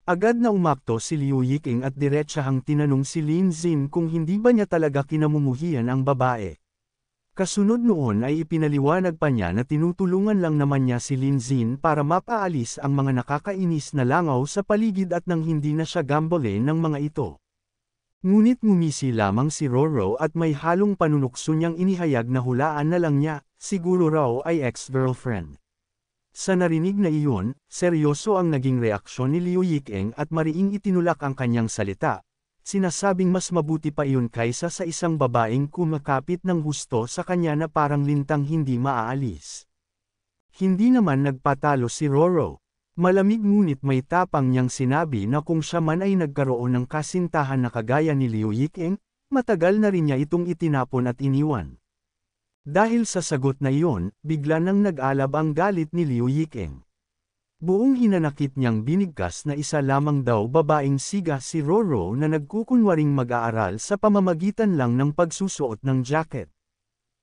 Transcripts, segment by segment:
Agad na umakto si Liu Yiking at diretsahang tinanong si Lin Xin kung hindi ba niya talaga kinamumuhian ang babae. Kasunod noon ay ipinaliwanag pa niya na tinutulungan lang naman niya si Lin Xin para mapaalis ang mga nakakainis na langaw sa paligid at nang hindi na siya gambole ng mga ito. Ngunit ngumisi lamang si Roro at may halong panunukso niyang inihayag na hulaan na lang niya, siguro raw ay ex-girlfriend. Sa narinig na iyon, seryoso ang naging reaksyon ni Liu Yiking at mariing itinulak ang kanyang salita. Sinasabing mas mabuti pa iyon kaysa sa isang babaeng kumakapit ng husto sa kanya na parang lintang hindi maaalis. Hindi naman nagpatalo si Roro. Malamig ngunit may tapang niyang sinabi na kung siya man ay nagkaroon ng kasintahan na kagaya ni Liu Yiking, matagal na rin niya itong itinapon at iniwan. Dahil sa sagot na iyon, bigla nang nag-alab ang galit ni Liu Yiking. Buong hinanakit niyang binigkas na isa lamang daw babaeng siga si Roro na nagkukunwaring mag-aaral sa pamamagitan lang ng pagsusuot ng jacket.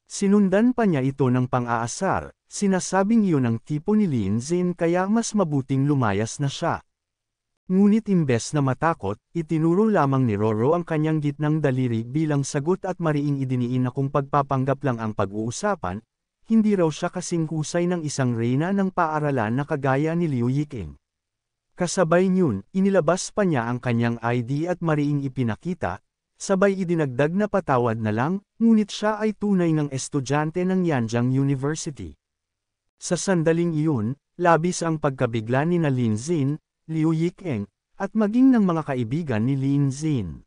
Sinundan pa niya ito ng pang-aasar, sinasabing iyon ang tipo ni Lin Xin kaya mas mabuting lumayas na siya. Ngunit imbes na matakot, itinuro lamang ni Roro ang kanyang gitnang daliri bilang sagot at mariing idiniin na kung pagpapanggap lang ang pag-uusapan, hindi raw siya kasing husay ng isang reyna ng paaralan na kagaya ni Liu Yiking. Kasabay niyon, inilabas pa niya ang kanyang ID at mariing ipinakita, sabay idinagdag na patawad na lang, ngunit siya ay tunay ng estudyante ng Yanjiang University. Sa sandaling iyon, labis ang pagkabigla ni na Lin Xin, Liu Yiking, at maging ng mga kaibigan ni Lin Xin.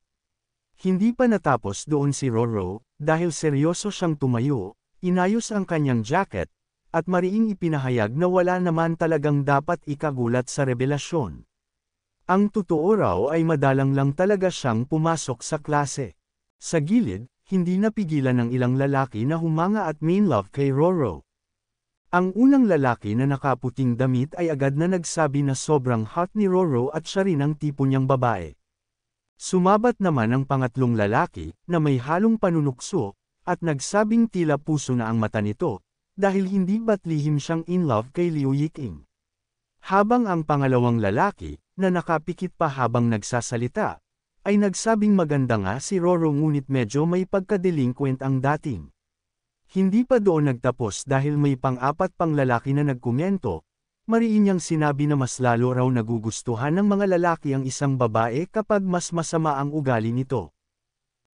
Hindi pa natapos doon si Roro, dahil seryoso siyang tumayo, inayos ang kanyang jacket, at mariing ipinahayag na wala naman talagang dapat ikagulat sa revelasyon. Ang totoo raw ay madalang lang talaga siyang pumasok sa klase. Sa gilid, hindi napigilan ng ilang lalaki na humanga at main love kay Roro. Ang unang lalaki na nakaputing damit ay agad na nagsabi na sobrang hot ni Roro at siya rin ang tipo niyang babae. Sumabat naman ang pangatlong lalaki, na may halong panunukso, at nagsabing tila puso na ang mata nito, dahil hindi ba't lihim siyang in love kay Liu Yiking. Habang ang pangalawang lalaki, na nakapikit pa habang nagsasalita, ay nagsabing maganda nga si Roro ngunit medyo may pagka-delinquent ang dating. Hindi pa doon nagtapos dahil may pang-apat pang lalaki na nagkomento, mariin niyang sinabi na mas lalo raw nagugustuhan ng mga lalaki ang isang babae kapag mas masama ang ugali nito.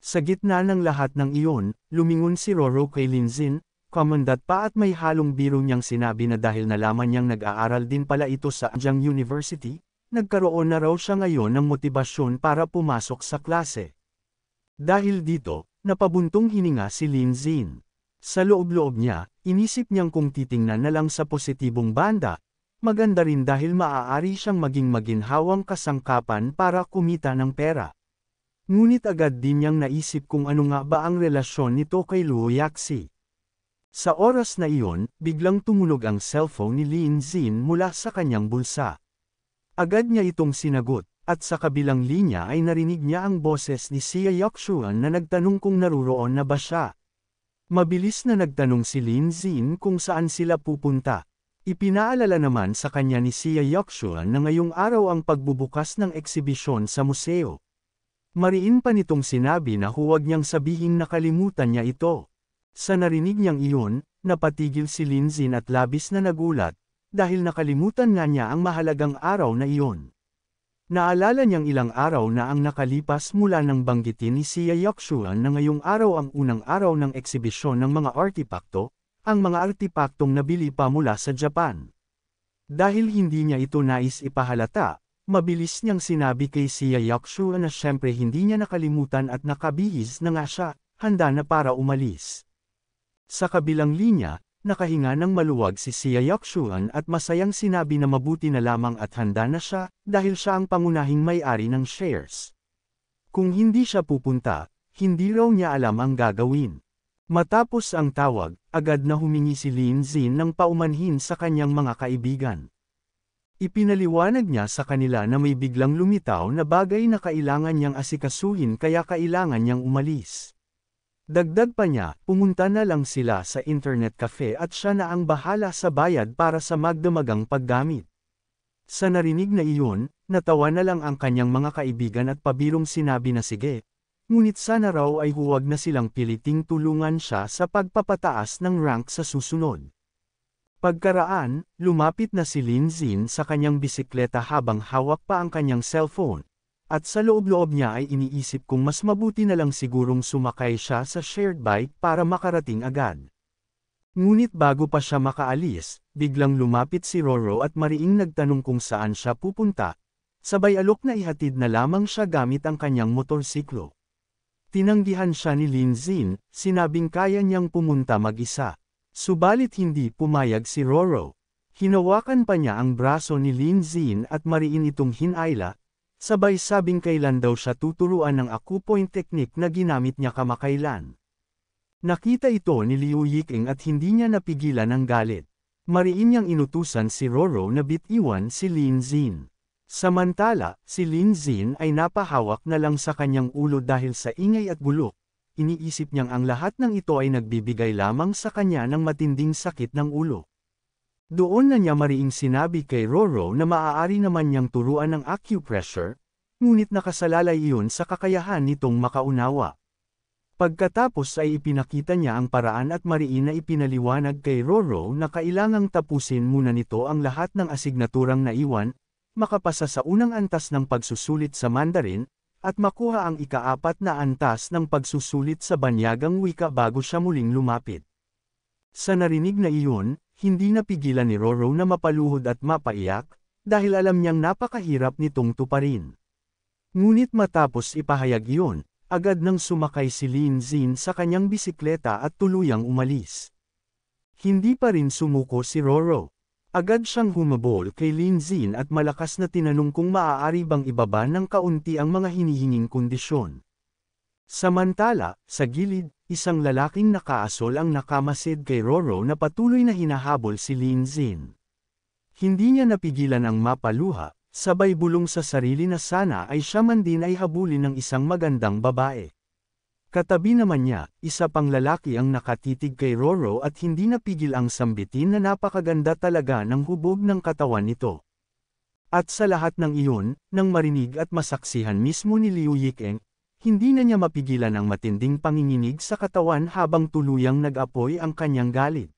Sa gitna ng lahat ng iyon, lumingon si Roro kay Lin Xin, komandat pa at may halong biro niyang sinabi na dahil nalaman niyang nag-aaral din pala ito sa Yanjiang University, nagkaroon na raw siya ngayon ng motibasyon para pumasok sa klase. Dahil dito, napabuntong hininga si Lin Xin. Sa loob-loob niya, inisip niyang kung titingnan na lang sa positibong banda, maganda rin dahil maaari siyang maging maginhawang kasangkapan para kumita ng pera. Ngunit agad din niyang naisip kung ano nga ba ang relasyon nito kay Luo Yaxi. Sa oras na iyon, biglang tumunog ang cellphone ni Lin Xin mula sa kanyang bulsa. Agad niya itong sinagot, at sa kabilang linya ay narinig niya ang boses ni Xia Yakshuan na nagtanong kung naruroon na ba siya. Mabilis na nagtanong si Lin Xin kung saan sila pupunta. Ipinaalala naman sa kanya ni Xia Yakshuan na ngayong araw ang pagbubukas ng eksibisyon sa museo. Mariin pa nitong sinabi na huwag niyang sabihing nakalimutan niya ito. Sa narinig niyang iyon, napatigil si Lin Xin at labis na nagulat, dahil nakalimutan nga niya ang mahalagang araw na iyon. Naalala niyang ilang araw na ang nakalipas mula nang banggitin ni Xia Yakshuan na ngayong araw ang unang araw ng eksibisyon ng mga artipakto, ang mga artipaktong nabili pa mula sa Japan. Dahil hindi niya ito nais ipahalata, mabilis niyang sinabi kay Xia Yakshuan na syempre hindi niya nakalimutan at nakabihis na nga siya, handa na para umalis. Sa kabilang linya, nakahinga ng maluwag si Xia Yakshuan at masayang sinabi na mabuti na lamang at handa na siya, dahil siya ang pangunahing may-ari ng shares. Kung hindi siya pupunta, hindi raw niya alam ang gagawin. Matapos ang tawag, agad na humingi si Lin Xin ng paumanhin sa kanyang mga kaibigan. Ipinaliwanag niya sa kanila na may biglang lumitaw na bagay na kailangan niyang asikasuhin kaya kailangan niyang umalis. Dagdag pa niya, pumunta na lang sila sa internet cafe at siya na ang bahala sa bayad para sa magdamagang paggamit. Sa narinig na iyon, natawa na lang ang kanyang mga kaibigan at pabirong sinabi na sige, ngunit sana raw ay huwag na silang piliting tulungan siya sa pagpapataas ng rank sa susunod. Pagkaraan, lumapit na si Lin Zin sa kanyang bisikleta habang hawak pa ang kanyang cellphone, at sa loob-loob niya ay iniisip kung mas mabuti na lang sigurong sumakay siya sa shared bike para makarating agad. Ngunit bago pa siya makaalis, biglang lumapit si Roro at mariing nagtanong kung saan siya pupunta, sabay alok na ihatid na lamang siya gamit ang kanyang motorsiklo. Tinanggihan siya ni Lin Zin, sinabing kaya niyang pumunta mag-isa. Subalit hindi pumayag si Roro. Hinawakan pa niya ang braso ni Lin Zin at mariin itong hinayla, sabay sabing kailan daw siya tuturuan ng acupoint technique na ginamit niya kamakailan. Nakita ito ni Liu Yiking at hindi niya napigilan ang galit. Mariin niyang inutusan si Roro na bitiwan si Lin Zin. Samantala, si Lin Zin ay napahawak na lang sa kanyang ulo dahil sa ingay at bulok. Iniisip niyang ang lahat ng ito ay nagbibigay lamang sa kanya ng matinding sakit ng ulo. Doon na niya mariing sinabi kay Roro na maaari naman niyang turuan ng acupressure, ngunit nakasalalay iyon sa kakayahan nitong makaunawa. Pagkatapos ay ipinakita niya ang paraan at mariin na ipinaliwanag kay Roro na kailangang tapusin muna nito ang lahat ng asignaturang naiwan, makapasa sa unang antas ng pagsusulit sa Mandarin, at makuha ang ika-4 na antas ng pagsusulit sa banyagang wika bago siya muling lumapit. Sa narinig na iyon, hindi napigilan ni Roro na mapaluhod at mapaiyak, dahil alam niyang napakahirap nitong tuparin. Ngunit matapos ipahayag iyon, agad nang sumakay si Lin Zin sa kanyang bisikleta at tuluyang umalis. Hindi pa rin sumuko si Roro. Agad siyang humabol kay Lin Zin at malakas na tinanong kung maaari bang ibaba ng kaunti ang mga hinihinging kondisyon. Samantala, sa gilid, isang lalaking nakaasol ang nakamasid kay Roro na patuloy na hinahabol si Lin Zin. Hindi niya napigilan ang mapaluha, sabay bulong sa sarili na sana ay siya man din ay habulin ng isang magandang babae. Katabi naman niya, isa pang lalaki ang nakatitig kay Roro at hindi napigil ang sambitin na napakaganda talaga ng hubog ng katawan nito. At sa lahat ng iyon, nang marinig at masaksihan mismo ni Liu Yiking, hindi na niya mapigilan ang matinding panginginig sa katawan habang tuluyang nag-apoy ang kanyang galit.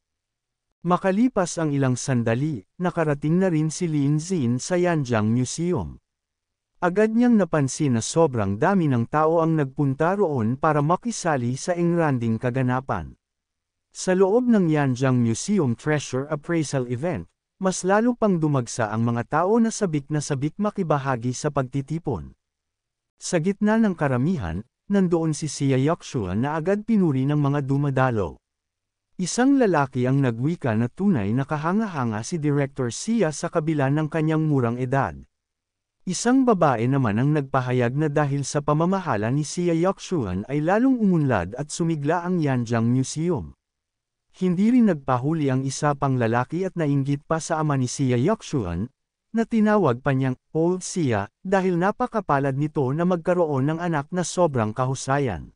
Makalipas ang ilang sandali, nakarating na rin si Lin Zin sa Yanjiang Museum. Agad niyang napansin na sobrang dami ng tao ang nagpunta roon para makisali sa engranding kaganapan. Sa loob ng Yanjiang Museum Treasure Appraisal Event, mas lalo pang dumagsa ang mga tao na sabik makibahagi sa pagtitipon. Sa gitna ng karamihan, nandoon si Xia Yakshuan na agad pinuri ng mga dumadalo. Isang lalaki ang nagwika na tunay na kahanga-hanga si Director Xia sa kabila ng kanyang murang edad. Isang babae naman ang nagpahayag na dahil sa pamamahala ni Xia Yakshuan ay lalong umunlad at sumigla ang Yanjiang Museum. Hindi rin nagpahuli ang isa pang lalaki at nainggit pa sa ama ni Xia Yakshuan, na tinawag pa niyang Old Xia dahil napakapalad nito na magkaroon ng anak na sobrang kahusayan.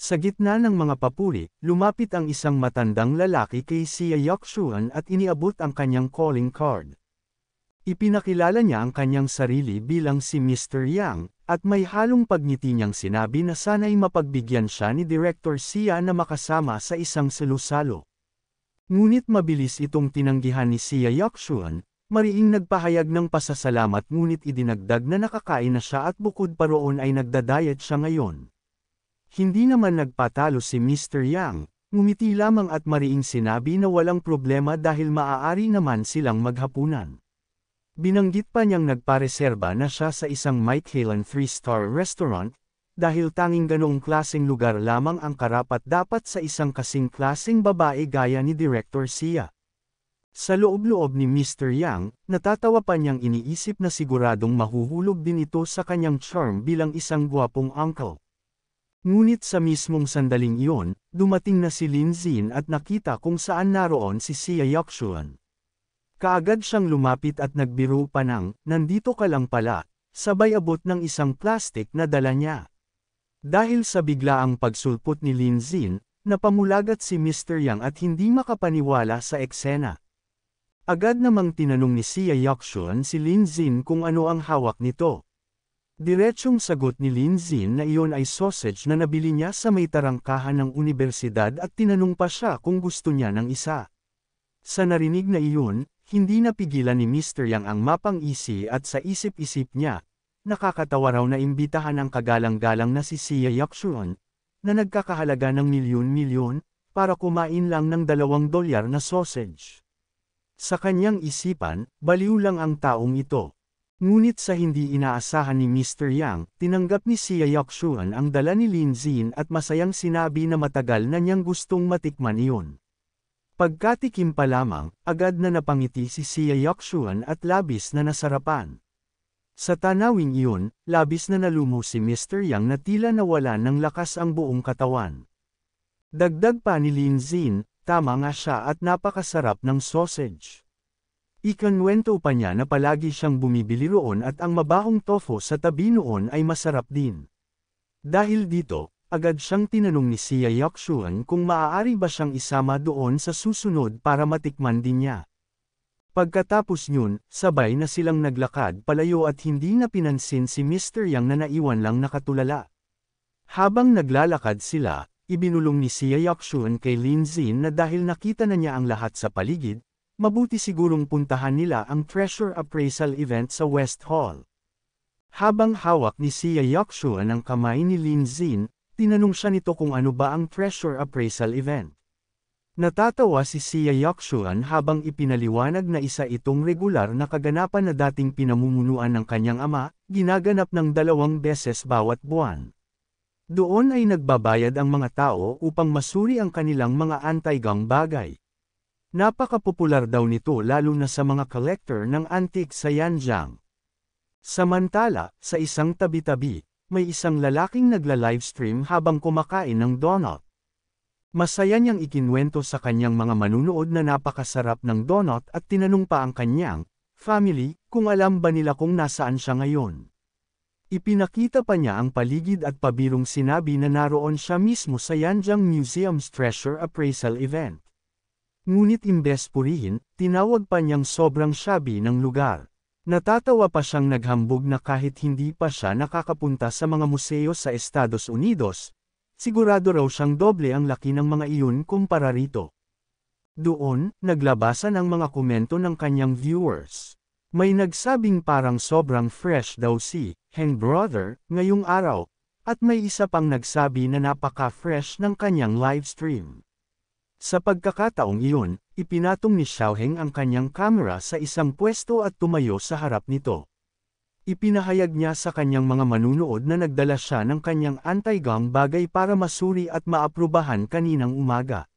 Sa gitna ng mga papuri, lumapit ang isang matandang lalaki kay Xia Yakshuan at iniabot ang kanyang calling card. Ipinakilala niya ang kanyang sarili bilang si Mr. Yang, at may halong pagngiti niyang sinabi na sana'y mapagbigyan siya ni Director Xia na makasama sa isang salusalo. Ngunit mabilis itong tinanggihan ni Xia Yakshuan, mariing nagpahayag ng pasasalamat ngunit idinagdag na nakakain na siya at bukod pa roon ay nagda-diet siya ngayon. Hindi naman nagpatalo si Mr. Yang, ngumiti lamang at mariing sinabi na walang problema dahil maaari naman silang maghapunan. Binanggit pa niyang nagpareserba na siya sa isang Michelin 3-star restaurant, dahil tanging ganoong klaseng lugar lamang ang karapat-dapat sa isang kasing klaseng babae gaya ni Director Xia. Sa loob-loob ni Mr. Yang, natatawa pa niyang iniisip na siguradong mahuhulog din ito sa kanyang charm bilang isang gwapong uncle. Ngunit sa mismong sandaling iyon, dumating na si Lin Zin at nakita kung saan naroon si Xia Yakshuan. Kaagad siyang lumapit at nagbiro pa ng, "Nandito ka lang pala," sabay abot ng isang plastik na dala niya. Dahil sa biglaang pagsulpot ni Lin Zin, napamulagat si Mr. Yang at hindi makapaniwala sa eksena. Agad namang tinanong ni Sia Yuxuan si Lin Zin kung ano ang hawak nito. Diretsyong sagot ni Lin Zin na iyon ay sausage na nabili niya sa may tarangkahan ng unibersidad at tinanong pa siya kung gusto niya ng isa. Sa narinig na iyon, hindi napigilan ni Mr. Yang ang mapang-isi at sa isip-isip niya, nakakatawa raw na imbitahan ang kagalang-galang na si Sia Yuxuan, na nagkakahalaga ng milyon-milyon, para kumain lang ng $2 na sausage. Sa kanyang isipan, baliw lang ang taong ito. Ngunit sa hindi inaasahan ni Mr. Yang, tinanggap ni Sia Yuxuan ang dala ni Lin Zin at masayang sinabi na matagal na niyang gustong matikman iyon. Pagkatikim pa lamang, agad na napangiti si Sia Yuxuan at labis na nasarapan. Sa tanawing iyon, labis na nalumo si Mr. Yang na tila nawalan ng lakas ang buong katawan. Dagdag pa ni Lin Zin, tama nga siya at napakasarap ng sausage. Ikanwento pa niya na palagi siyang bumibili roon at ang mabahong tofu sa tabi noon ay masarap din. Dahil dito, agad siyang tinanong ni Sia Yuxuan kung maaari ba siyang isama doon sa susunod para matikman din niya. Pagkatapos yun, sabay na silang naglakad palayo at hindi na pinansin si Mr. Yang na naiwan lang nakatulala. Habang naglalakad sila, ibinulong ni Sia Yuxuan kay Lin Zin na dahil nakita na niya ang lahat sa paligid, mabuti sigurong puntahan nila ang treasure appraisal event sa West Hall. Habang hawak ni Sia Yuxuan ang kamay ni Lin Zin, tinanong siya nito kung ano ba ang treasure appraisal event. Natatawa si Sia Yuxuan habang ipinaliwanag na isa itong regular na kaganapan na dating pinamumunuan ng kanyang ama, ginaganap ng 2 beses bawat buwan. Doon ay nagbabayad ang mga tao upang masuri ang kanilang mga anti-gang bagay. Napakapopular daw nito lalo na sa mga collector ng antique sa Yanjiang. Samantala, sa isang tabi-tabi, may isang lalaking nagla-livestream habang kumakain ng donut. Masaya niyang ikinwento sa kanyang mga manunood na napakasarap ng donut at tinanong pa ang kanyang family kung alam ba nila kung nasaan siya ngayon. Ipinakita pa niya ang paligid at pabirong sinabi na naroon siya mismo sa Yanjiang Museum's Treasure Appraisal Event. Ngunit imbes purihin, tinawag pa niyang sobrang shabby ng lugar. Natatawa pa siyang naghambog na kahit hindi pa siya nakakapunta sa mga museo sa Estados Unidos, sigurado raw siyang doble ang laki ng mga iyon kumpara rito. Doon, naglabasan ang mga komento ng kanyang viewers. May nagsabing parang sobrang fresh daw si Heng Brother ngayong araw, at may isa pang nagsabi na napaka-fresh ng kanyang livestream. Sa pagkakataong iyon, ipinatong ni Xiaoheng ang kanyang kamera sa isang pwesto at tumayo sa harap nito. Ipinahayag niya sa kanyang mga manunood na nagdala siya ng kanyang anti-gang bagay para masuri at maaprubahan kaninang umaga.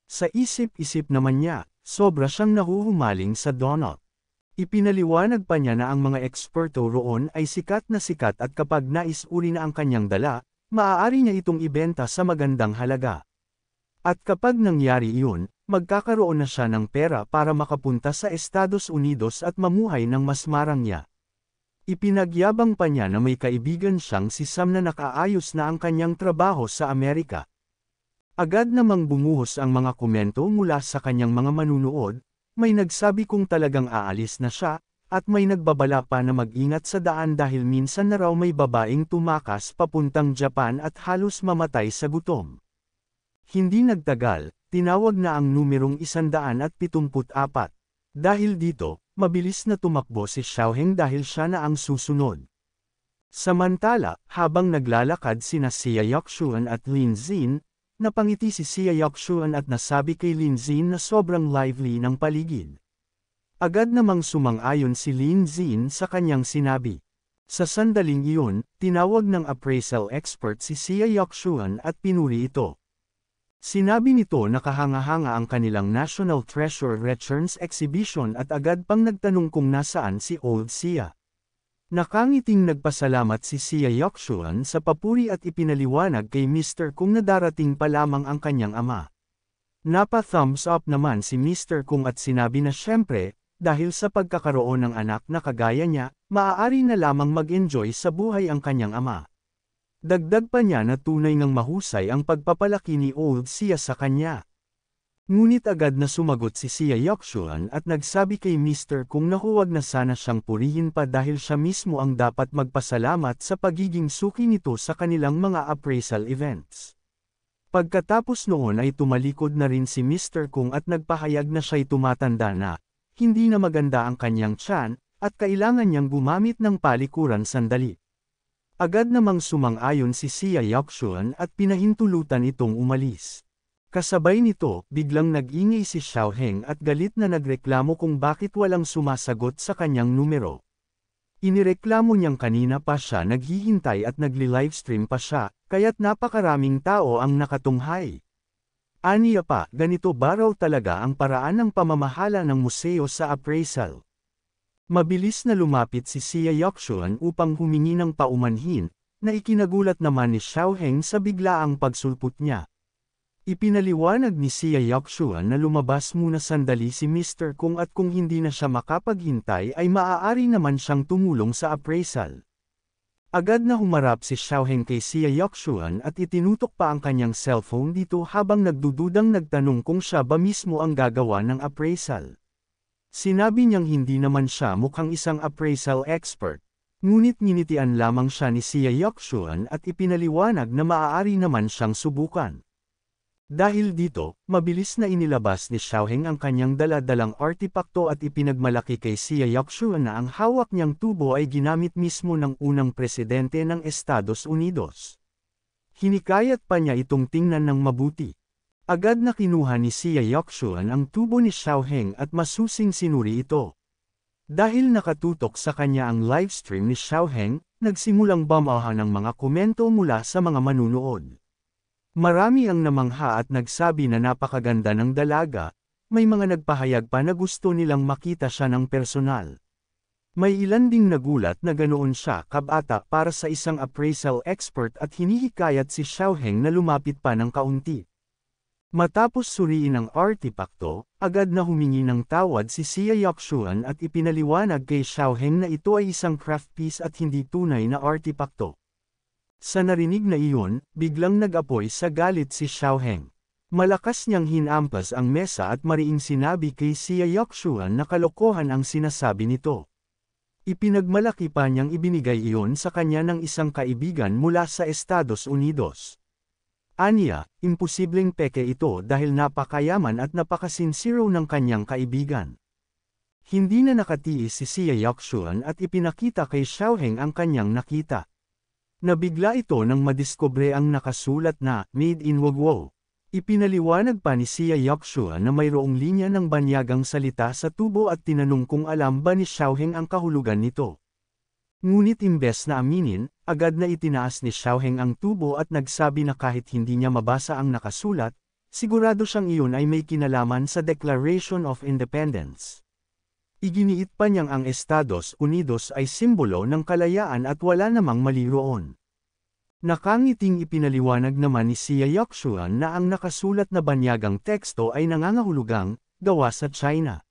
Sa isip-isip naman niya, sobra siyang nahuhumaling sa donut. Ipinaliwanag pa niya na ang mga eksperto roon ay sikat at kapag nais-uri na ang kanyang dala, maaari niya itong ibenta sa magandang halaga. At kapag nangyari iyon, magkakaroon na siya ng pera para makapunta sa Estados Unidos at mamuhay ng mas marangya. Ipinagyabang pa niya na may kaibigan siyang si Sam na nakaayos na ang kanyang trabaho sa Amerika. Agad namang bumuhos ang mga komento mula sa kanyang mga manunood, may nagsabi kung talagang aalis na siya, at may nagbabala pa na mag-ingat sa daan dahil minsan na raw may babaeng tumakas papuntang Japan at halos mamatay sa gutom. Hindi nagtagal, tinawag na ang numerong 174. Dahil dito, mabilis na tumakbo si Xiaoheng dahil siya na ang susunod. Samantala, habang naglalakad sina Sia Yuxuan at Lin Zin, napangiti si Sia Yuxuan at nasabi kay Lin Zin na sobrang lively ng paligid. Agad namang sumang-ayon si Lin Zin sa kanyang sinabi. Sa sandaling iyon, tinawag ng appraisal expert si Sia Yuxuan at pinuri ito. Sinabi nito na kahanga-hanga ang kanilang National Treasure Returns Exhibition at agad pang nagtanong kung nasaan si Old Sia. Nakangiting nagpasalamat si Sia Yuxuan sa papuri at ipinaliwanag kay Mr. Kung na darating pa lamang ang kanyang ama. Napa-thumbs up naman si Mr. Kung at sinabi na syempre, dahil sa pagkakaroon ng anak na kagaya niya, maaari na lamang mag-enjoy sa buhay ang kanyang ama. Dagdag pa niya na tunay ngang mahusay ang pagpapalaki ni Old Sia sa kanya. Ngunit agad na sumagot si Sia Yokshuan at nagsabi kay Mr. Kung na huwag na sana siyang purihin pa dahil siya mismo ang dapat magpasalamat sa pagiging suki nito sa kanilang mga appraisal events. Pagkatapos noon ay tumalikod na rin si Mr. Kung at nagpahayag na siya'y tumatanda na, hindi na maganda ang kanyang tiyan, at kailangan niyang gumamit ng palikuran sandali. Agad namang sumang-ayon si Sia Yokshuan at pinahintulutan itong umalis. Kasabay nito, biglang nag-ingay si Xiao Heng at galit na nagreklamo kung bakit walang sumasagot sa kanyang numero. Inireklamo niyang kanina pa siya naghihintay at nagli-livestream pa siya, kaya't napakaraming tao ang nakatunghay. Aniya pa, ganito ba raw talaga ang paraan ng pamamahala ng museo sa appraisal? Mabilis na lumapit si Sia Yokshuan upang humingi ng paumanhin, na ikinagulat naman ni Xiao Heng sa biglaang pagsulpot niya. Ipinaliwanag ni Sia Yokshuan na lumabas muna sandali si Mr. Kung at kung hindi na siya makapaghintay ay maaari naman siyang tumulong sa appraisal. Agad na humarap si Xiao Heng kay Sia Yokshuan at itinutok pa ang kanyang cellphone dito habang nagdududang nagtanong kung siya ba mismo ang gagawa ng appraisal. Sinabi niyang hindi naman siya mukhang isang appraisal expert. Ngunit nginitian lamang siya ni Sia Yokshuan at ipinaliwanag na maaari naman siyang subukan. Dahil dito, mabilis na inilabas ni Xiao Heng ang kanyang dala-dalang artipakto at ipinagmalaki kay Sia Yokshuan na ang hawak niyang tubo ay ginamit mismo ng unang presidente ng Estados Unidos. Hinikayat pa niya itong tingnan ng mabuti. Agad na kinuha ni Sia Yokshuan ang tubo ni Xiao Heng at masusing sinuri ito. Dahil nakatutok sa kanya ang livestream ni Xiao Heng, nagsimulang bamahan ng mga komento mula sa mga manunood. Marami ang namangha at nagsabi na napakaganda ng dalaga, may mga nagpahayag pa na gusto nilang makita siya ng personal. May ilan ding nagulat na ganoon siya kabata para sa isang appraisal expert at hinihikayat si Xiao Heng na lumapit pa ng kaunti. Matapos suriin ang artipakto, agad na humingi ng tawad si Sia Yokshuan at ipinaliwanag kay Xiao Heng na ito ay isang craft piece at hindi tunay na artipakto. Sa narinig na iyon, biglang nag-apoy sa galit si Xiao Heng. Malakas niyang hinampas ang mesa at mariing sinabi kay Sia Yokshuan na kalokohan ang sinasabi nito. Ipinagmalaki pa niyang ibinigay iyon sa kanya ng isang kaibigan mula sa Estados Unidos. Aniya, imposibleng peke ito dahil napakayaman at napakasinsiro ng kanyang kaibigan. Hindi na nakatiis si Sia Yokshuan at ipinakita kay Xiao Heng ang kanyang nakita. Nabigla ito nang madiskubre ang nakasulat na Made in Wagwo. Ipinaliwanag pa ni Sia Yokshuan na mayroong linya ng banyagang salita sa tubo at tinanong kung alam ba ni Xiao Heng ang kahulugan nito. Ngunit imbes na aminin, agad na itinaas ni Xiao Heng ang tubo at nagsabi na kahit hindi niya mabasa ang nakasulat, sigurado siyang iyon ay may kinalaman sa Declaration of Independence. Iginiit pa niyang ang Estados Unidos ay simbolo ng kalayaan at wala namang mali roon. Nakangiting ipinaliwanag naman ni Sia Yokshuan na ang nakasulat na banyagang teksto ay nangangahulugang, gawa sa China.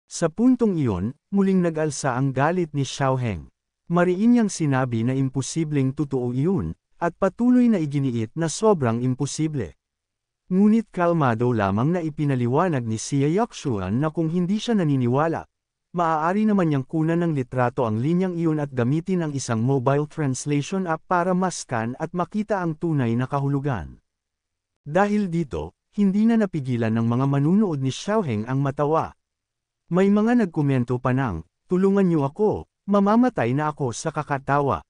Sa puntong iyon, muling nag-alsa ang galit ni Xiao Heng. Mariin niyang sinabi na imposibleng totoo iyon, at patuloy na iginiit na sobrang imposible. Ngunit kalmado lamang na ipinaliwanag ni Sia Yokshuan na kung hindi siya naniniwala, maaari naman niyang kunan ng litrato ang linyang iyon at gamitin ang isang mobile translation app para maskan at makita ang tunay na kahulugan. Dahil dito, hindi na napigilan ng mga manunood ni Xiao Heng ang matawa. May mga nagkomento pa ng, tulungan niyo ako, mamamatay na ako sa kakatawa.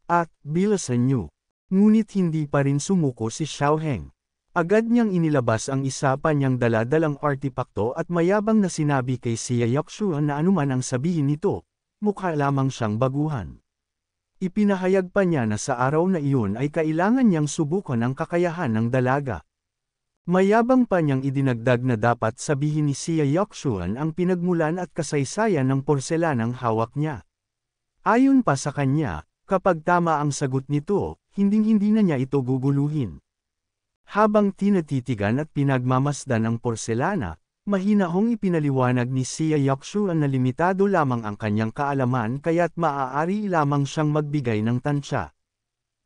At, bilasan niyo. Ngunit hindi pa rin sumuko si Xiao Heng. Agad niyang inilabas ang isa pa niyang dala-dalang artipakto at mayabang na sinabi kay Sia Yokshuan na anuman ang sabihin nito, mukha lamang siyang baguhan. Ipinahayag pa niya na sa araw na iyon ay kailangan niyang subukan ang kakayahan ng dalaga. Mayabang pa niyang idinagdag na dapat sabihin ni Sia Yokshuan ang pinagmulan at kasaysayan ng porselanang hawak niya. Ayon pa sa kanya, kapag tama ang sagot nito, hinding-hindi na niya ito guguluhin. Habang tinatitigan at pinagmamasdan ang porselana, mahinahong ipinaliwanag ni Sia Yokshuan na limitado lamang ang kanyang kaalaman kaya't maaari lamang siyang magbigay ng tansya.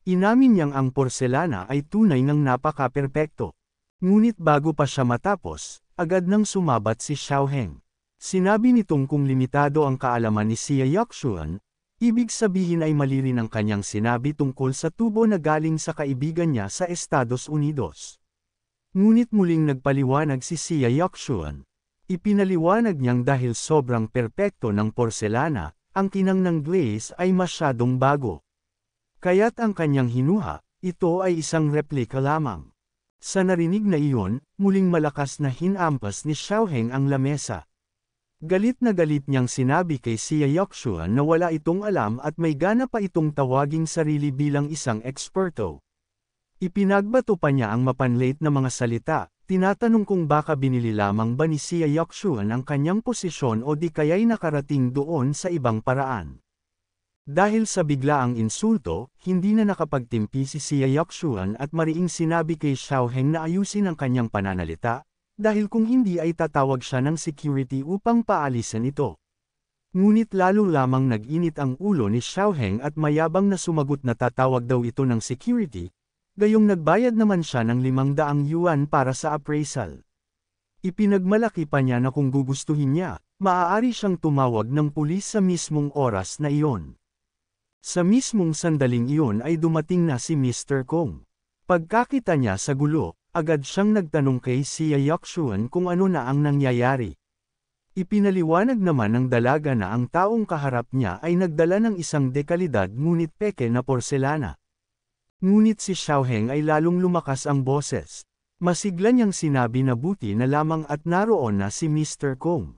Inamin niyang ang porselana ay tunay ngang napaka-perpekto. Ngunit bago pa siya matapos, agad nang sumabat si Xiaoheng. Sinabi nitong kung limitado ang kaalaman ni Xia Yaoxuan, ibig sabihin ay mali rin ang kanyang sinabi tungkol sa tubo na galing sa kaibigan niya sa Estados Unidos. Ngunit muling nagpaliwanag si Xia Yaoxuan. Ipinaliwanag niyang dahil sobrang perpekto ng porselana, ang kinang ng glaze ay masyadong bago. Kaya't ang kanyang hinuha, ito ay isang replika lamang. Sa narinig na iyon, muling malakas na hinampas ni Xiaoheng ang lamesa. Galit na galit niyang sinabi kay Xia Yaoxuan na wala itong alam at may gana pa itong tawaging sarili bilang isang eksperto. Ipinagbato pa niya ang mapanlate na mga salita, tinatanong kung baka binili lamang ba ni Xia Yaoxuan ang kanyang posisyon o di kaya'y nakarating doon sa ibang paraan. Dahil sa biglaang insulto, hindi na nakapagtimpi si Xia Yaoxuan at mariing sinabi kay Xiaoheng na ayusin ang kanyang pananalita, dahil kung hindi ay tatawag siya ng security upang paalisan ito. Ngunit lalo lamang nag-init ang ulo ni Xiaoheng at mayabang na sumagot na tatawag daw ito ng security, gayong nagbayad naman siya ng 500 yuan para sa appraisal. Ipinagmalaki pa niya na kung gugustuhin niya, maaari siyang tumawag ng pulis sa mismong oras na iyon. Sa mismong sandaling iyon ay dumating na si Mr. Kong. Pagkakita niya sa gulo, agad siyang nagtanong kay Xia Yaoxuan kung ano na ang nangyayari. Ipinaliwanag naman ng dalaga na ang taong kaharap niya ay nagdala ng isang dekalidad ngunit peke na porselana. Ngunit si Xiaoheng ay lalong lumakas ang boses. Masigla niyang sinabi na buti na lamang at naroon na si Mr. Kong.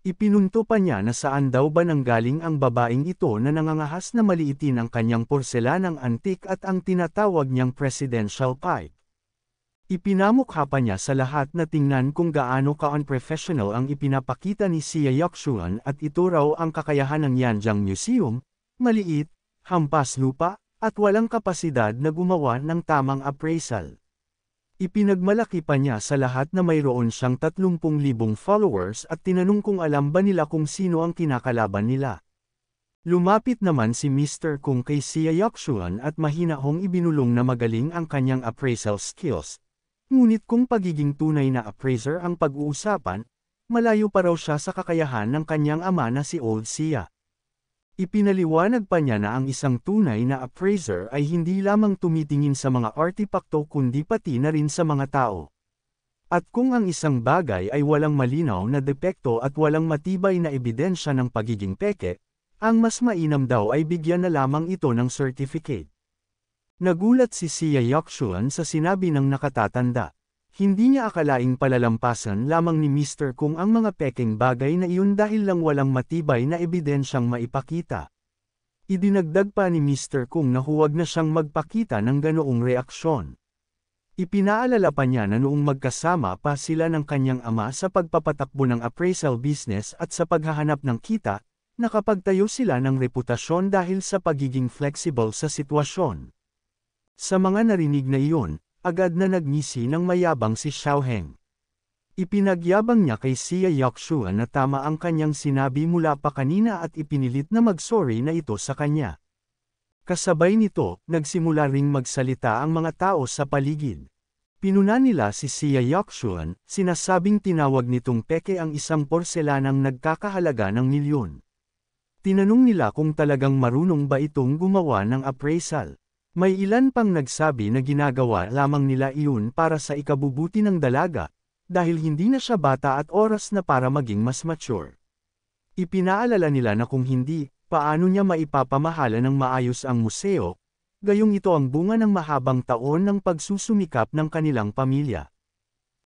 Ipinunto pa niya na saan daw ba nanggaling ang babaeng ito na nangangahas na maliitin ang kanyang porselanang antik at ang tinatawag niyang presidential pipe. Ipinamukha pa niya sa lahat na tingnan kung gaano ka-unprofessional ang ipinapakita ni Xia Yaoxuan at ito raw ang kakayahan ng Yanjiang Museum, maliit, hampas lupa, at walang kapasidad na gumawa ng tamang appraisal. Ipinagmalaki pa niya sa lahat na mayroon siyang 30,000 followers at tinanong kung alam ba nila kung sino ang kinakalaban nila. Lumapit naman si Mr. Kung kay Xia Yaoxuan at mahinahong ibinulong na magaling ang kanyang appraisal skills. Ngunit kung pagiging tunay na appraiser ang pag-uusapan, malayo pa raw siya sa kakayahan ng kanyang ama na si Old Xia. Ipinaliwanag pa niya na ang isang tunay na appraiser ay hindi lamang tumitingin sa mga artipakto kundi pati na rin sa mga tao. At kung ang isang bagay ay walang malinaw na depekto at walang matibay na ebidensya ng pagiging peke, ang mas mainam daw ay bigyan na lamang ito ng certificate. Nagulat si Xia Yaoxuan sa sinabi ng nakatatanda. Hindi niya akalaing palalampasan lamang ni Mr. Kung ang mga pekeng bagay na iyon dahil lang walang matibay na ebidensyang maipakita. Idinagdag pa ni Mr. Kung na huwag na siyang magpakita ng ganoong reaksyon. Ipinaalala pa niya na noong magkasama pa sila ng kanyang ama sa pagpapatakbo ng appraisal business at sa paghahanap ng kita, nakapagtayo sila ng reputasyon dahil sa pagiging flexible sa sitwasyon. Sa mga narinig na iyon, agad na nagngisi ng mayabang si Xiaoheng. Ipinagyabang niya kay Xia Yaoxuan na tama ang kanyang sinabi mula pa kanina at ipinilit na mag-sorry na ito sa kanya. Kasabay nito, nagsimula ring magsalita ang mga tao sa paligid. Pinuna nila si Xia Yaoxuan, sinasabing tinawag nitong peke ang isang porselanang nagkakahalaga ng milyon. Tinanong nila kung talagang marunong ba itong gumawa ng appraisal. May ilan pang nagsabi na ginagawa lamang nila iyon para sa ikabubuti ng dalaga, dahil hindi na siya bata at oras na para maging mas mature. Ipinaalala nila na kung hindi, paano niya maipapamahala ng maayos ang museo, gayong ito ang bunga ng mahabang taon ng pagsusumikap ng kanilang pamilya.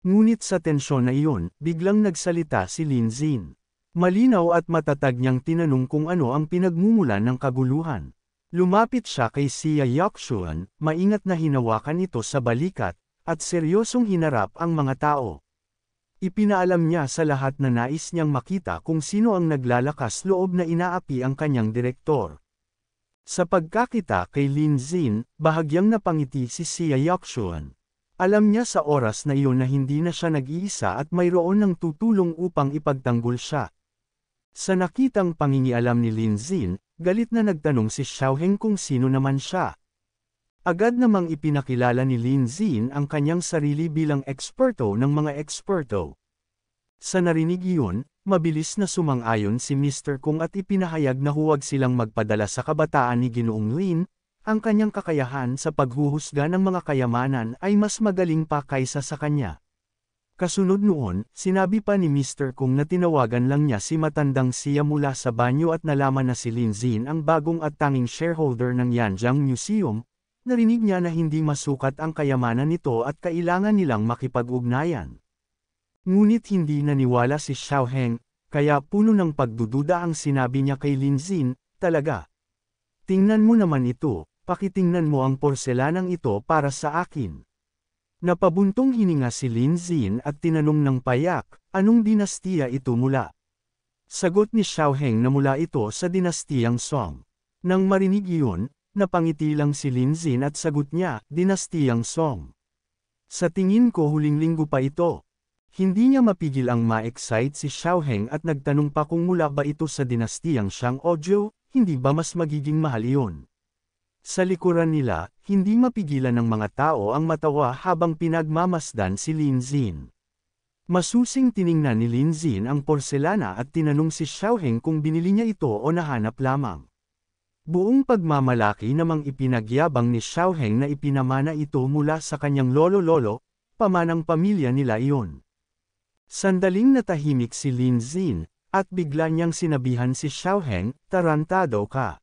Ngunit sa tensyon na iyon, biglang nagsalita si Lin Xin. Malinaw at matatag niyang tinanong kung ano ang pinagmumulan ng kaguluhan. Lumapit siya kay Xia Yaoxuan, maingat na hinawakan ito sa balikat, at seryosong hinarap ang mga tao. Ipinaalam niya sa lahat na nais niyang makita kung sino ang naglalakas loob na inaapi ang kanyang direktor. Sa pagkakita kay Lin Xin, bahagyang napangiti si Xia Yaoxuan. Alam niya sa oras na iyon na hindi na siya nag-iisa at mayroon ng tutulong upang ipagtanggol siya. Sa nakitang pangingialam ni Lin Xin, galit na nagtanong si Xiaoheng kung sino naman siya. Agad namang ipinakilala ni Lin Zin ang kanyang sarili bilang eksperto ng mga eksperto. Sa narinig iyon, mabilis na sumang-ayon si Mr. Kung at ipinahayag na huwag silang magpadala sa kabataan ni Ginoong Lin, ang kanyang kakayahan sa paghuhusga ng mga kayamanan ay mas magaling pa kaysa sa kanya. Kasunod noon, sinabi pa ni Mr. Kung na tinawagan lang niya si matandang siya mula sa banyo at nalaman na si Lin Zin ang bagong at tanging shareholder ng Yanjiang Museum. Narinig niya na hindi masukat ang kayamanan nito at kailangan nilang makipag-ugnayan. Ngunit hindi naniwala si Xiaoheng, kaya puno ng pagdududa ang sinabi niya kay Lin Zin, talaga. Tingnan mo naman ito, pakitingnan mo ang porselanang ito para sa akin. Napabuntong hininga si Lin Zin at tinanong ng payak, anong dinastiya ito mula? Sagot ni Xiaoheng na mula ito sa dinastiyang Song. Nang marinig iyon, napangiti lang si Lin Zin at sagot niya, dinastiyang Song. Sa tingin ko huling linggo pa ito. Hindi niya mapigil ang ma-excite si Xiaoheng at nagtanong pa kung mula ba ito sa dinastiyang Shang o Zhou, hindi ba mas magiging mahal iyon. Sa likuran nila, hindi mapigilan ng mga tao ang matawa habang pinagmamasdan si Lin Zin. Masusing tiningnan ni Lin Zin ang porselana at tinanong si Xiaoheng kung binili niya ito o nahanap lamang. Buong pagmamalaki namang ipinagyabang ni Xiaoheng na ipinamana ito mula sa kanyang lolo-lolo, pamanang pamilya nila iyon. Sandaling natahimik si Lin Zin, at bigla niyang sinabihan si Xiaoheng, tarantado ka.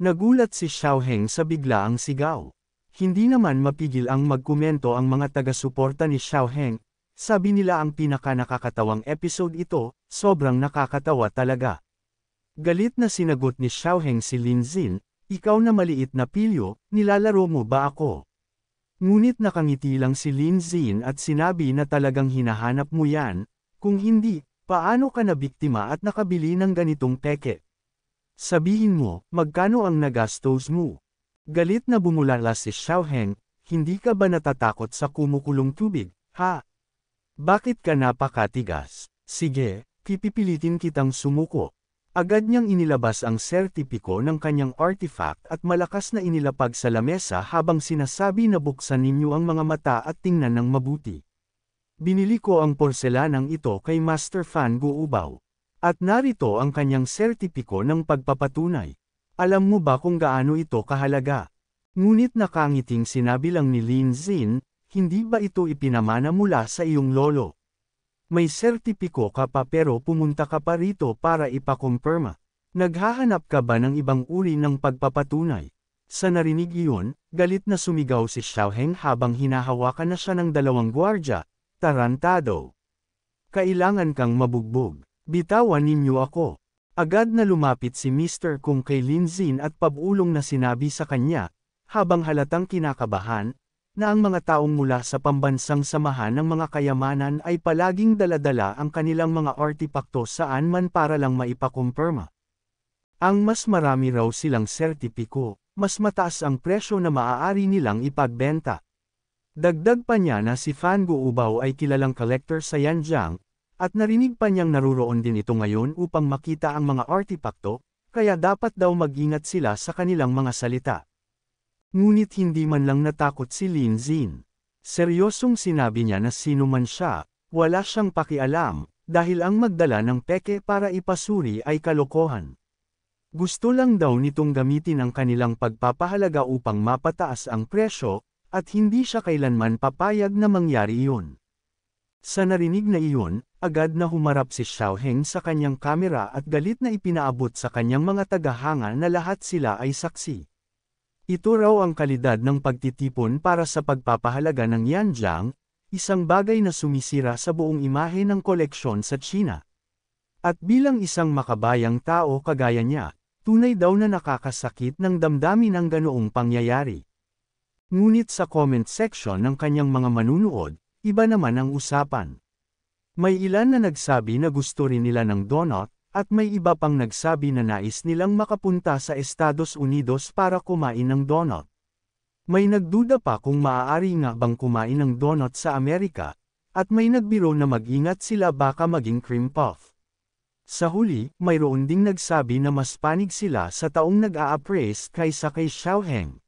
Nagulat si Xiaoheng sa biglaang sigaw. Hindi naman mapigil ang magkomento ang mga taga-suporta ni Xiaoheng, sabi nila ang pinaka-nakakatawang episode ito, sobrang nakakatawa talaga. Galit na sinagot ni Xiaoheng si Lin Zin, ikaw na maliit na pilyo, nilalaro mo ba ako? Ngunit nakangiti lang si Lin Zin at sinabi na talagang hinahanap mo yan, kung hindi, paano ka nabiktima at nakabili ng ganitong peke? Sabihin mo, magkano ang nagastos mo? Galit na bumulala si Xiaoheng, hindi ka ba natatakot sa kumukulong tubig, ha? Bakit ka napakatigas? Sige, pipilitin kitang sumuko. Agad niyang inilabas ang sertipiko ng kanyang artifact at malakas na inilapag sa lamesa habang sinasabi na buksan ninyo ang mga mata at tingnan ng mabuti. Binili ko ang porselanang ito kay Master Fan Guoubao. At narito ang kanyang sertipiko ng pagpapatunay. Alam mo ba kung gaano ito kahalaga? Ngunit nakangiting sinabi lang ni Lin Zin, hindi ba ito ipinamana mula sa iyong lolo? May sertipiko ka pa pero pumunta ka pa rito para ipakumpirma. Naghahanap ka ba ng ibang uri ng pagpapatunay? Sa narinig iyon, galit na sumigaw si Xiaoheng habang hinahawakan na siya ng dalawang gwardya, tarantado. Kailangan kang mabugbog. Bitawan ninyo ako. Agad na lumapit si Mr. Kung kay Lin Zin at pabulong na sinabi sa kanya, habang halatang kinakabahan, na ang mga taong mula sa pambansang samahan ng mga kayamanan ay palaging daladala ang kanilang mga artipakto saan man para lang maipakumpirma. Ang mas marami raw silang sertipiko, mas mataas ang presyo na maaari nilang ipagbenta. Dagdag pa niya na si Fan Guoubao ay kilalang collector sa Yanjiang, at narinig pa niyang naruroon din ito ngayon upang makita ang mga artipakto, kaya dapat daw mag-ingat sila sa kanilang mga salita. Ngunit hindi man lang natakot si Lin Zin. Seryosong sinabi niya na sino man siya, wala siyang pakialam, dahil ang magdala ng peke para ipasuri ay kalokohan. Gusto lang daw nitong gamitin ang kanilang pagpapahalaga upang mapataas ang presyo, at hindi siya kailanman papayag na mangyari iyon. Sa narinig na iyon, agad na humarap si Xiaoheng sa kanyang kamera at galit na ipinaabot sa kanyang mga tagahanga na lahat sila ay saksi. Ito raw ang kalidad ng pagtitipon para sa pagpapahalaga ng Yanjiang, isang bagay na sumisira sa buong imahe ng koleksyon sa China. At bilang isang makabayang tao kagaya niya, tunay daw na nakakasakit ng damdamin ang ganoong pangyayari. Ngunit sa comment section ng kanyang mga manunood, iba naman ang usapan. May ilan na nagsabi na gusto rin nila ng donut, at may iba pang nagsabi na nais nilang makapunta sa Estados Unidos para kumain ng donut. May nagduda pa kung maaari nga bang kumain ng donut sa Amerika, at may nagbiro na mag-ingat sila baka maging cream puff. Sa huli, mayroon ding nagsabi na mas panig sila sa taong nag-a-appraise kaysa kay Xiaoheng.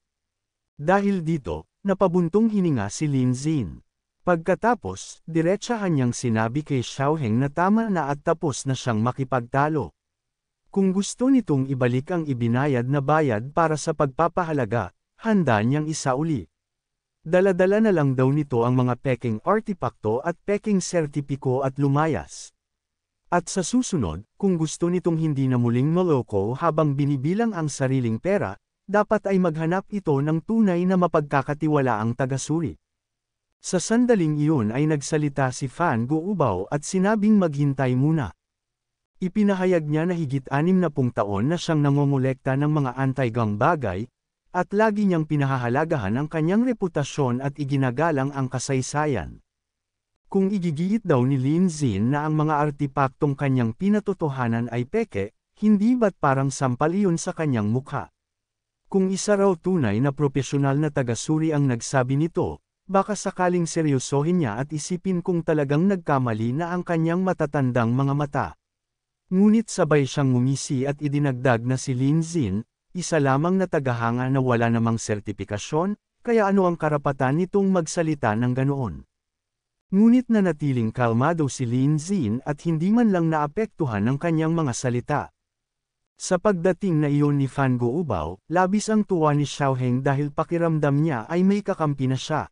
Dahil dito, napabuntong hininga si Lin Xin. Pagkatapos, diretsahan niyang sinabi kay Xiaoheng na tama na at tapos na siyang makipagtalo. Kung gusto nitong ibalik ang ibinayad na bayad para sa pagpapahalaga, handa niyang isauli. Dala-dala na lang daw nito ang mga peking artipakto at peking sertipiko at lumayas. At sa susunod, kung gusto nitong hindi na muling maloko habang binibilang ang sariling pera, dapat ay maghanap ito ng tunay na mapagkakatiwalaang tagasuri. Sa sandaling iyon ay nagsalita si Fan Guobao at sinabing maghintay muna. Ipinahayag niya na higit 60 taon na siyang nangongolekta ng mga anti-gang bagay, at lagi niyang pinahahalagahan ang kanyang reputasyon at iginagalang ang kasaysayan. Kung igigit daw ni Lin Xin na ang mga artipaktong kanyang pinatotohanan ay peke, hindi ba't parang sampal iyon sa kanyang mukha? Kung isa raw tunay na propesyonal na tagasuri ang nagsabi nito, baka sakaling seryosohin niya at isipin kung talagang nagkamali na ang kanyang matatandang mga mata. Ngunit sabay siyang ngumisi at idinagdag na si Lin Xin, isa lamang na tagahanga na wala namang sertipikasyon, kaya ano ang karapatan nitong magsalita ng ganoon? Ngunit nanatiling kalmado si Lin Xin at hindi man lang naapektuhan ng kanyang mga salita. Sa pagdating na iyon ni Fan Guobao, labis ang tuwa ni Xiaoheng dahil pakiramdam niya ay may kakampi na siya.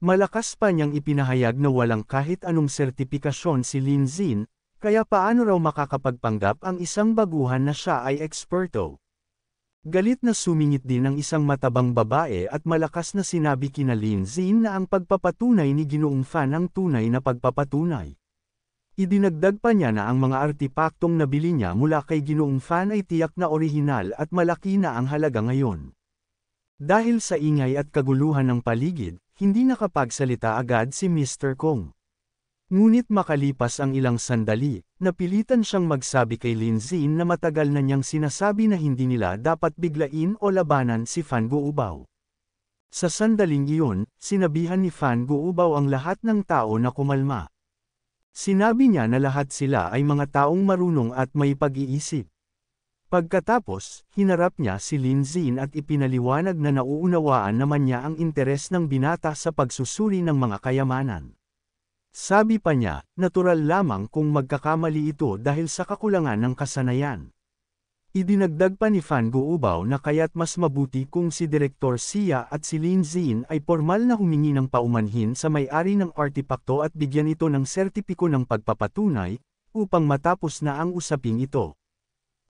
Malakas pa niyang ipinahayag na walang kahit anong sertipikasyon si Lin Xin, kaya paano raw makakapagpanggap ang isang baguhan na siya ay eksperto. Galit na sumingit din ang isang matabang babae at malakas na sinabi kina Lin Xin na ang pagpapatunay ni Ginoong Fan ang tunay na pagpapatunay. Idinagdag pa niya na ang mga artipaktong nabili niya mula kay Ginoong Fan ay tiyak na orihinal at malaki na ang halaga ngayon. Dahil sa ingay at kaguluhan ng paligid, hindi nakapagsalita agad si Mr. Kong. Ngunit makalipas ang ilang sandali, napilitan siyang magsabi kay Lin Xin na matagal na niyang sinasabi na hindi nila dapat biglain o labanan si Fan Guobao. Sa sandaling iyon, sinabihan ni Fan Guobao ang lahat ng tao na kumalma. Sinabi niya na lahat sila ay mga taong marunong at may pag-iisip. Pagkatapos, hinarap niya si Lin Xin at ipinaliwanag na nauunawaan naman niya ang interes ng binata sa pagsusuri ng mga kayamanan. Sabi pa niya, natural lamang kung magkakamali ito dahil sa kakulangan ng kasanayan. Idinagdag pa ni Fan Guobao na kaya't mas mabuti kung si Direktor Xia at si Lin Xin ay formal na humingi ng paumanhin sa may-ari ng artipakto at bigyan ito ng sertipiko ng pagpapatunay, upang matapos na ang usaping ito.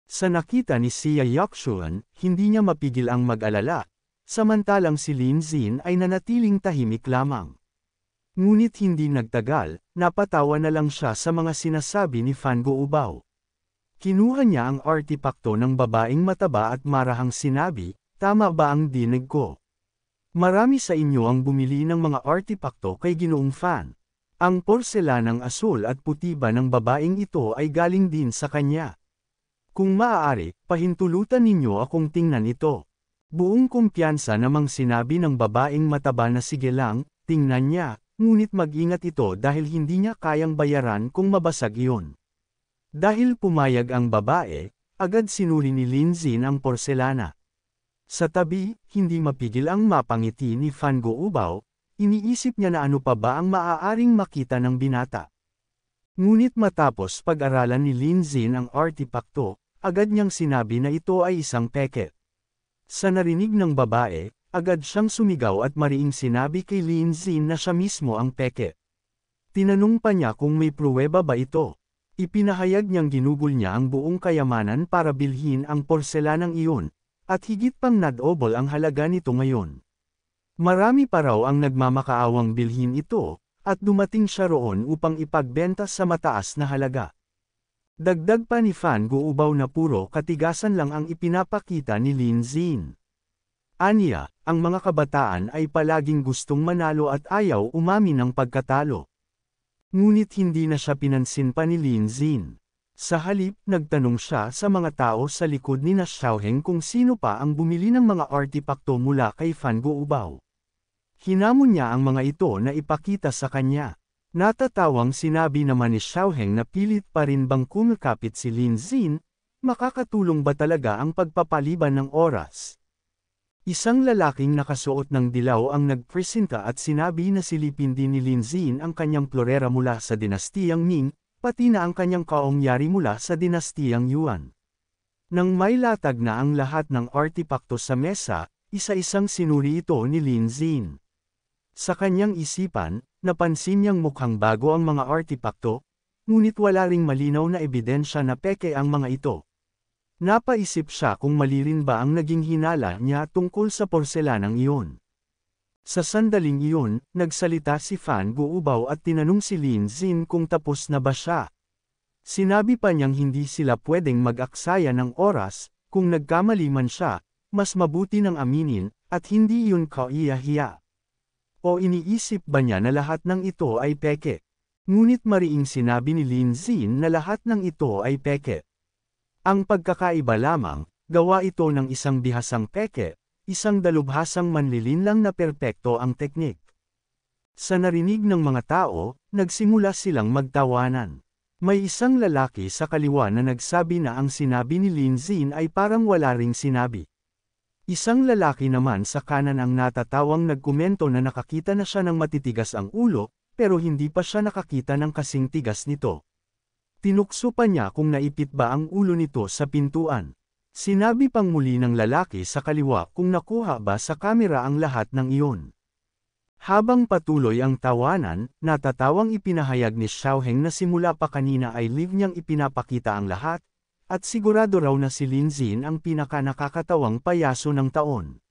Sa nakita ni Xia Yakshuan, hindi niya mapigil ang mag-alala, samantalang si Lin Xin ay nanatiling tahimik lamang. Ngunit hindi nagtagal, napatawa na lang siya sa mga sinasabi ni Fan Guobao. Kinuha niya ang artipakto ng babaeng mataba at marahang sinabi, tama ba ang dinig ko? Marami sa inyo ang bumili ng mga artipakto kay Ginoong Fan. Ang porselanang asul at puti ba ng babaeng ito ay galing din sa kanya. Kung maaari, pahintulutan ninyo akong tingnan ito. Buong kumpiyansa namang sinabi ng babaeng mataba na sige lang, tingnan niya, ngunit mag-ingat ito dahil hindi niya kayang bayaran kung mabasag iyon. Dahil pumayag ang babae, agad sinuri ni Lin Xin ang porselana. Sa tabi, hindi mapigil ang mapangiti ni Fan Guobao, iniisip niya na ano pa ba ang maaaring makita ng binata. Ngunit matapos pag-aralan ni Lin Xin ang artipakto, agad niyang sinabi na ito ay isang peke. Sa narinig ng babae, agad siyang sumigaw at mariing sinabi kay Lin Xin na siya mismo ang peke. Tinanong pa niya kung may pruweba ba ito. Ipinahayag niyang ginugol niya ang buong kayamanan para bilhin ang porselanang iyon, at higit pang nadobol ang halaga nito ngayon. Marami pa raw ang nagmamakaawang bilhin ito, at dumating siya roon upang ipagbenta sa mataas na halaga. Dagdag pa ni Fan Guobao na puro katigasan lang ang ipinapakita ni Lin Xin. Aniya, ang mga kabataan ay palaging gustong manalo at ayaw umamin ng pagkatalo. Ngunit hindi na siya pinansin pa ni Lin Xin. Sa halip, nagtanong siya sa mga tao sa likod ni Xiaoheng kung sino pa ang bumili ng mga artipakto mula kay Fan Guobao. Hinamon niya ang mga ito na ipakita sa kanya. Natatawang sinabi naman ni Xiaoheng na pilit pa rin bang kumikapit si Lin Xin, makakatulong ba talaga ang pagpapaliban ng oras? Isang lalaking nakasuot ng dilaw ang nagpresenta at sinabi na silipin din ni Lin Xin ang kanyang florera mula sa dinastiyang Ming, pati na ang kanyang kaongyari mula sa dinastiyang Yuan. Nang may latag na ang lahat ng artipakto sa mesa, isa-isang sinuri ito ni Lin Xin. Sa kanyang isipan, napansin niyang mukhang bago ang mga artipakto, ngunit wala ring malinaw na ebidensya na peke ang mga ito. Napaisip siya kung mali rin ba ang naging hinala niya tungkol sa porselanang iyon. Sa sandaling iyon, nagsalita si Fan Guobao at tinanong si Lin Xin kung tapos na ba siya. Sinabi pa niyang hindi sila pwedeng mag-aksaya ng oras, kung nagkamali man siya, mas mabuti nang aminin, at hindi yun kaiyahiya. O iniisip ba niya na lahat ng ito ay peke? Ngunit mariing sinabi ni Lin Xin na lahat ng ito ay peke. Ang pagkakaiba lamang, gawa ito ng isang bihasang peke, isang dalubhasang manlilinlang na perpekto ang teknik. Sa narinig ng mga tao, nagsimula silang magtawanan. May isang lalaki sa kaliwa na nagsabi na ang sinabi ni Lin Xin ay parang wala ring sinabi. Isang lalaki naman sa kanan ang natatawang nagkomento na nakakita na siya ng matitigas ang ulo, pero hindi pa siya nakakita ng kasing tigas nito. Tinukso pa niya kung naipit ba ang ulo nito sa pintuan. Sinabi pang muli ng lalaki sa kaliwa kung nakuha ba sa kamera ang lahat ng iyon. Habang patuloy ang tawanan, natatawang ipinahayag ni Xiaoheng na simula pa kanina ay live niyang ipinapakita ang lahat, at sigurado raw na si Lin Xin ang pinaka nakakatawang payaso ng taon.